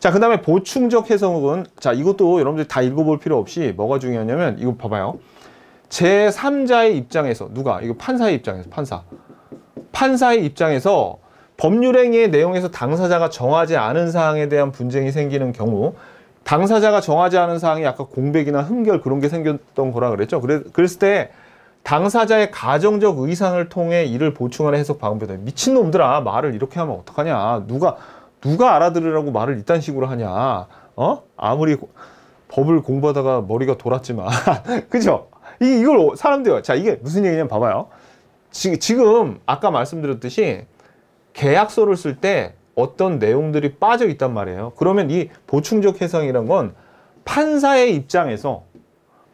자, 그 다음에 보충적 해석은, 자, 이것도 여러분들이 다 읽어볼 필요 없이 뭐가 중요하냐면, 이거 봐봐요. 제3자의 입장에서, 누가? 이거 판사의 입장에서, 판사의 입장에서 법률행위의 내용에서 당사자가 정하지 않은 사항에 대한 분쟁이 생기는 경우, 당사자가 정하지 않은 사항이 아까 공백이나 흠결 그런 게 생겼던 거라 그랬죠. 그랬을 때 당사자의 가정적 의상을 통해 이를 보충하는 해석 방법이다. 미친놈들아, 말을 이렇게 하면 어떡하냐. 누가 알아들으라고 말을 이딴 식으로 하냐. 아무리 법을 공부하다가 머리가 돌았지만. 그죠? 이걸 사람들이, 자, 이게 무슨 얘기냐면 봐봐요. 지금 아까 말씀드렸듯이 계약서를 쓸 때 어떤 내용들이 빠져 있단 말이에요. 그러면 이 보충적 해석이란 건 판사의 입장에서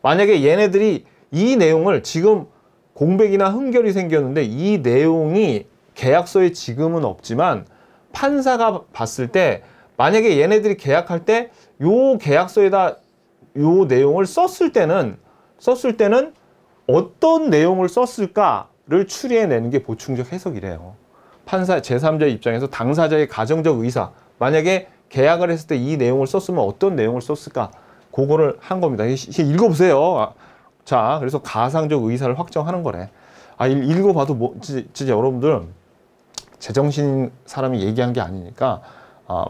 만약에 얘네들이 이 내용을 지금 공백이나 흠결이 생겼는데 이 내용이 계약서에 지금은 없지만 판사가 봤을 때 만약에 얘네들이 계약할 때 요 계약서에다 요 내용을 썼을 때는 어떤 내용을 썼을까를 추리해내는 게 보충적 해석이래요. 판사 제3자 입장에서 당사자의 가정적 의사, 만약에 계약을 했을 때 이 내용을 썼으면 어떤 내용을 썼을까, 그거를 한 겁니다. 읽어보세요. 자, 그래서 가상적 의사를 확정하는 거래. 읽어봐도 뭐 진짜 여러분들 제정신 사람이 얘기한 게 아니니까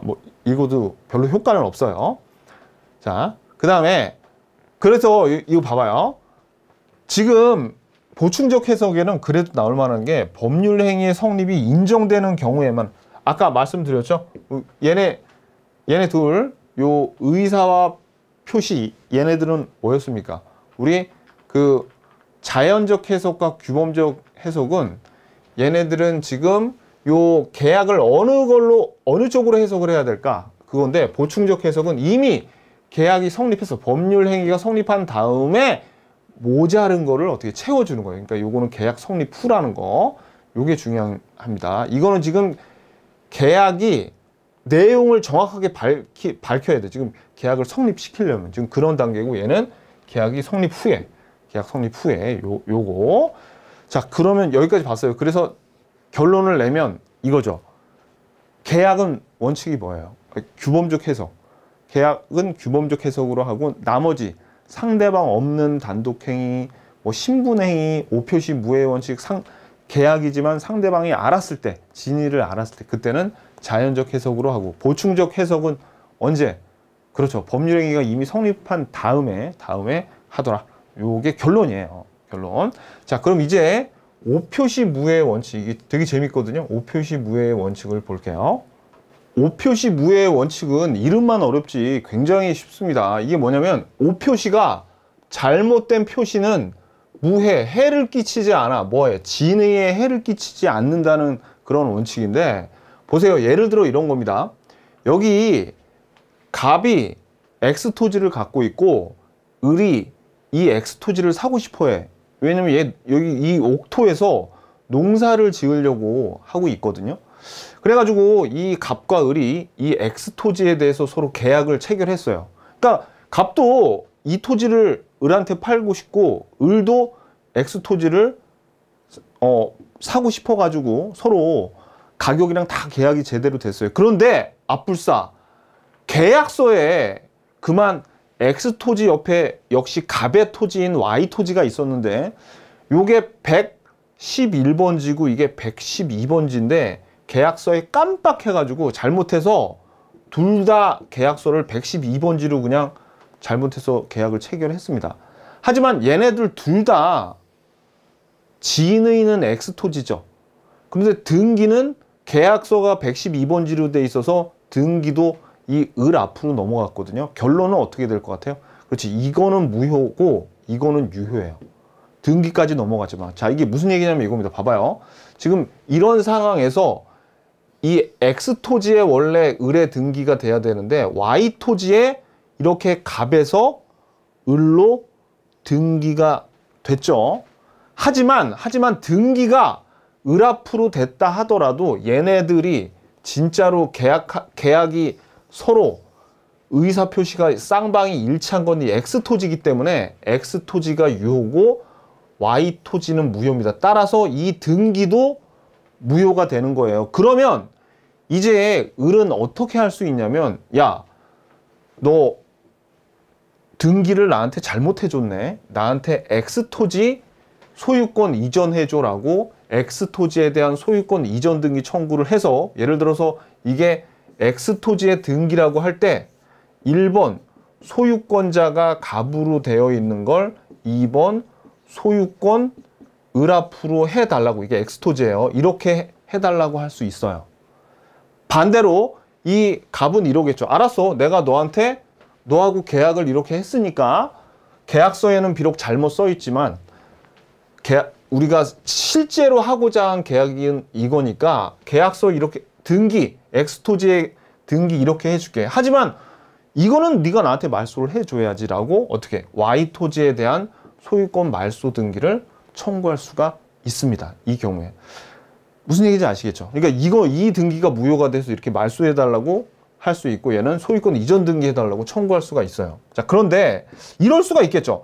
뭐 읽어도 별로 효과는 없어요. 자, 그 다음에 그래서 이거 봐봐요. 지금 보충적 해석에는 그래도 나올 만한 게 법률 행위의 성립이 인정되는 경우에만, 아까 말씀드렸죠? 얘네 둘, 요 의사와 표시, 얘네들은 뭐였습니까? 우리 그 자연적 해석과 규범적 해석은 얘네들은 지금 요 계약을 어느 쪽으로 해석을 해야 될까? 그건데 보충적 해석은 이미 계약이 성립해서 법률 행위가 성립한 다음에 모자른 거를 어떻게 채워주는 거예요. 그러니까 요거는 계약 성립 후라는 거. 요게 중요합니다. 이거는 지금 계약이 내용을 정확하게 밝혀야 돼. 지금 계약을 성립시키려면 지금 그런 단계고, 얘는 계약이 성립 후에, 요거. 자, 그러면 여기까지 봤어요. 그래서 결론을 내면 이거죠. 계약은 원칙이 뭐예요? 규범적 해석. 계약은 규범적 해석으로 하고, 나머지 상대방 없는 단독행위, 뭐 신분행위, 오표시 무해 원칙, 계약이지만 상대방이 알았을 때, 진위를 알았을 때, 그때는 자연적 해석으로 하고, 보충적 해석은 언제? 그렇죠. 법률행위가 이미 성립한 다음에 하더라. 요게 결론이에요. 결론. 자, 그럼 이제 오표시 무해 원칙, 이게 되게 재밌거든요. 오표시 무해의 원칙을 볼게요. 오표시 무해의 원칙은 이름만 어렵지 굉장히 쉽습니다. 이게 뭐냐면 오표시가 잘못된 표시는 무해, 해를 끼치지 않아. 뭐해? 진의에 해를 끼치지 않는다는 그런 원칙인데, 보세요. 예를 들어 이런 겁니다. 여기 갑이 X 토지를 갖고 있고 을이 이 X 토지를 사고 싶어 해. 왜냐면 여기 이 옥토에서 농사를 지으려고 하고 있거든요. 그래가지고 이 갑과 을이 이 X 토지에 대해서 서로 계약을 체결했어요. 그러니까 갑도 이 토지를 을한테 팔고 싶고, 을도 X 토지를 사고 싶어가지고 서로 가격이랑 다 계약이 제대로 됐어요. 그런데 앞불사 계약서에 그만 X 토지 옆에 역시 갑의 토지인 Y 토지가 있었는데, 요게 111번지고 이게 112번지인데 계약서에 깜빡해가지고 잘못해서 둘 다 계약서를 112번지로 그냥 잘못해서 계약을 체결했습니다. 하지만 얘네들 둘 다 지인의는 X 토지죠. 그런데 등기는 계약서가 112번지로 돼 있어서 등기도 이 을 앞으로 넘어갔거든요. 결론은 어떻게 될 것 같아요? 그렇지, 이거는 무효고 이거는 유효해요. 등기까지 넘어갔지만. 자, 이게 무슨 얘기냐면 이겁니다. 봐봐요. 지금 이런 상황에서 이 X 토지에 원래 을의 등기가 돼야 되는데 Y 토지에 이렇게 갑에서 을로 등기가 됐죠. 하지만 등기가 을 앞으로 됐다 하더라도 얘네들이 진짜로 계약이 서로 의사표시가 쌍방이 일치한 건 이 X 토지이기 때문에 X 토지가 유효고 Y 토지는 무효입니다. 따라서 이 등기도 무효가 되는 거예요. 그러면 이제 을은 어떻게 할 수 있냐면, 야, 너 등기를 나한테 잘못해줬네. 나한테 X토지 소유권 이전해줘라고 X토지에 대한 소유권 이전 등기 청구를 해서, 예를 들어서 이게 X토지의 등기라고 할 때 1번 소유권자가 갑으로 되어 있는 걸 2번 소유권 을앞으로 해달라고, 이게 X토지예요. 이렇게 해달라고 할 수 있어요. 반대로 이 갑은 이러겠죠. 알았어. 내가 너하고 계약을 이렇게 했으니까 계약서에는 비록 잘못 써 있지만 우리가 실제로 하고자 한 계약은 이거니까 계약서 이렇게 등기, X토지의 등기 이렇게 해줄게. 하지만 이거는 네가 나한테 말소를 해줘야지라고 어떻게 Y토지에 대한 소유권 말소 등기를 청구할 수가 있습니다. 이 경우에. 무슨 얘기인지 아시겠죠? 그러니까 이 등기가 무효가 돼서 이렇게 말소해달라고 할 수 있고, 얘는 소유권 이전 등기해달라고 청구할 수가 있어요. 자, 그런데 이럴 수가 있겠죠.